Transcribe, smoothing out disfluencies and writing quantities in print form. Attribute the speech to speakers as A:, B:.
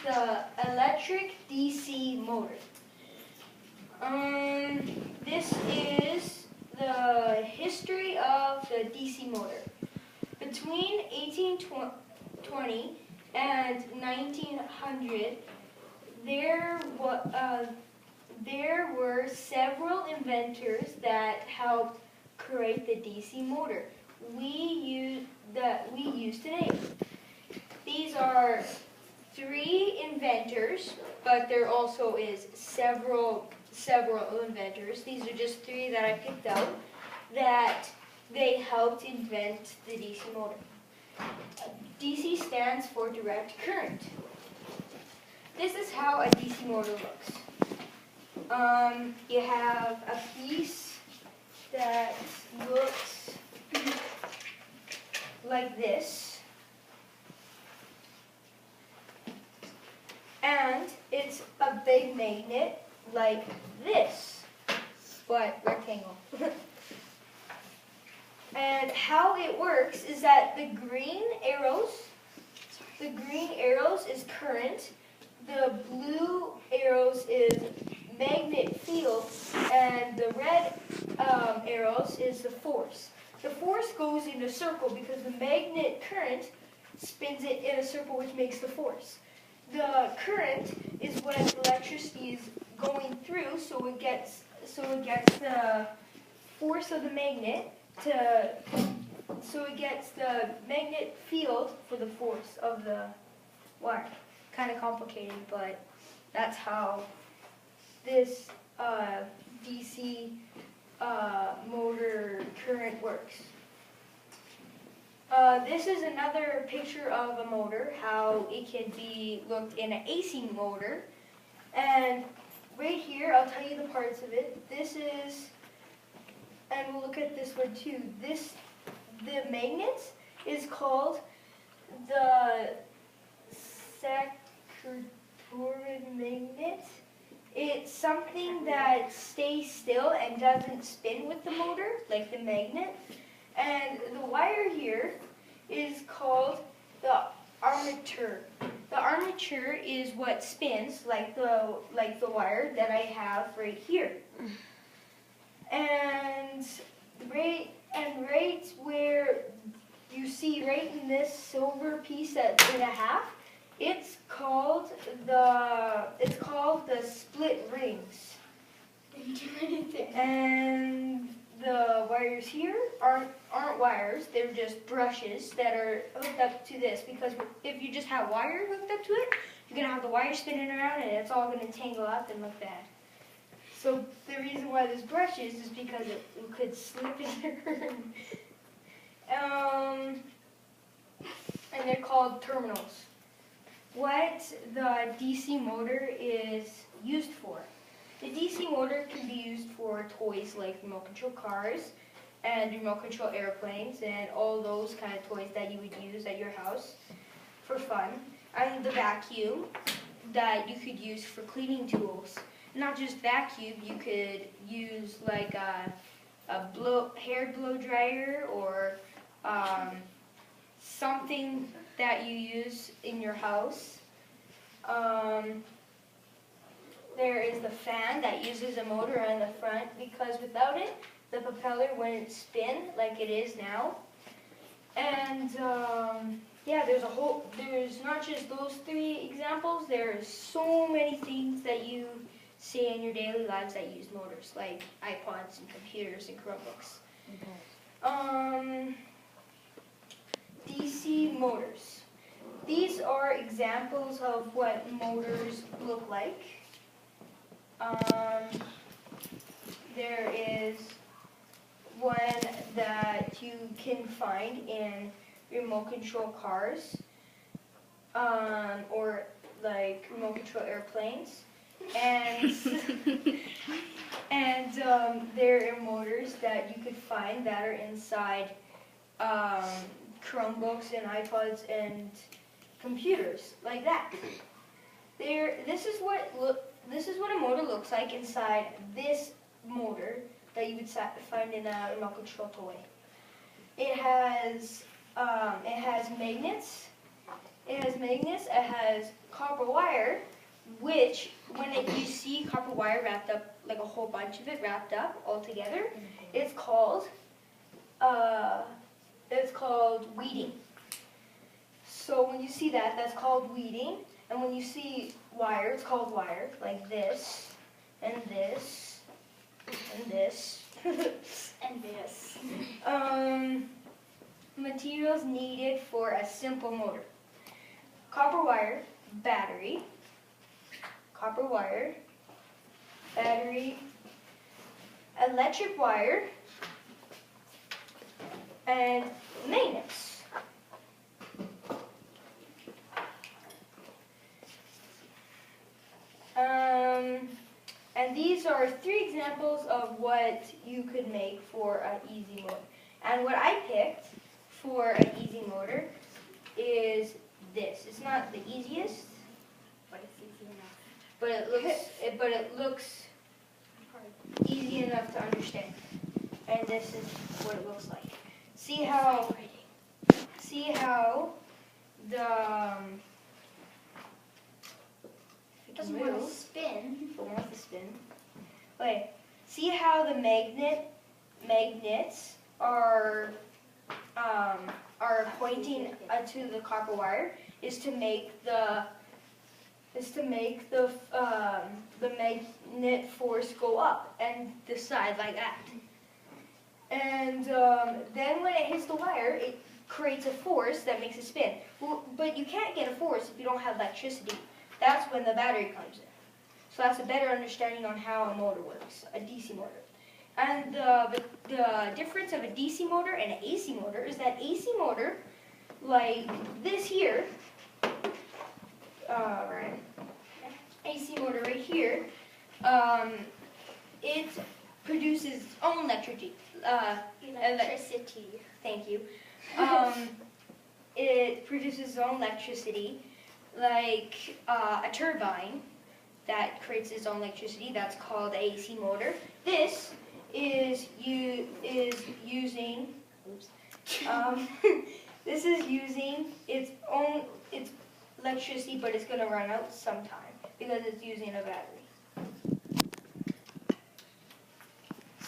A: the electric DC motor. This is the history of the DC motor. Between 1820 and 1900, there were several inventors that helped create the DC motor we use today. These are three inventors, but there also is several inventors. These are just three that I picked out that they helped invent the DC motor. DC stands for direct current. This is how a DC motor looks. You have a piece that looks like this, and it's a big magnet like this, but rectangle. And how it works is that the green arrows is current, the blue arrows is magnet field, and the red arrows is the force. The force goes in a circle because the magnet current spins it in a circle, which makes the force. The current is when electricity is going through, so it gets the force of the magnet so it gets the magnet field for the force of the wire. Kind of complicated, but that's how this DC motor current works. This is another picture of a motor, how it can be looked in an AC motor. And right here, I'll tell you the parts of it. This is, and we'll look at this one too. The magnet is called the Saturn magnet. It's something that stays still and doesn't spin with the motor, like the magnet. And the wire here is called the armature. The armature is what spins, like the wire that I have right here. And right where you see right in this silver piece that's in a half, it's called the split rings. Didn't do anything. And the wires here aren't wires, they're just brushes that are hooked up to this, because if you just have wire hooked up to it, you're going to have the wire spinning around and it's all going to tangle up and look bad. So the reason why there's brushes is because it could slip in there. And they're called terminals. What the DC motor is used for. The DC motor can be used for toys like remote control cars and remote control airplanes and all those kind of toys that you would use at your house for fun. And the vacuum that you could use for cleaning tools. Not just vacuum, you could use like a hair blow dryer or something that you use in your house. There is the fan that uses a motor on the front, because without it, the propeller wouldn't spin like it is now. And yeah, there's not just those three examples, there's so many things that you see in your daily lives that use motors, like iPods and computers and Chromebooks. DC motors. These are examples of what motors look like. There is one that you can find in remote control cars, or like remote control airplanes, and there are motors that you could find that are inside Chromebooks and iPods and computers, like that. This is what a motor looks like inside this motor that you would find in a remote control toy. It has magnets. It has magnets, it has copper wire, which you see copper wire wrapped up, like a whole bunch of it wrapped up all together, it's called weeding. So when you see that, that's called weeding. And when you see wire, it's called wire, like this, and this, and this.
B: And this.
A: Materials needed for a simple motor. Copper wire, battery, copper wire, battery, electric wire, and magnets. And these are 3 examples of what you could make for an easy motor. And what I picked for an easy motor is this. It's not the easiest,
B: But it's easy enough.
A: but it looks easy enough to understand. And this is what it looks like. See how the
B: It doesn't want to spin.
A: It wants to spin. Okay, see how the magnets are pointing to the copper wire is to make the magnet force go up and the side like that. And then when it hits the wire, it creates a force that makes it spin. Well, but you can't get a force if you don't have electricity. That's when the battery comes in. So that's a better understanding on how a motor works, a DC motor. And the difference of a DC motor and an AC motor is that AC motor, like this here, AC motor right here, it produces its own electricity.
B: Electricity.
A: Thank you. It produces its own electricity, like a turbine that creates its own electricity. That's called the AC motor. This is using this is using its electricity, but it's going to run out sometime because it's using a battery.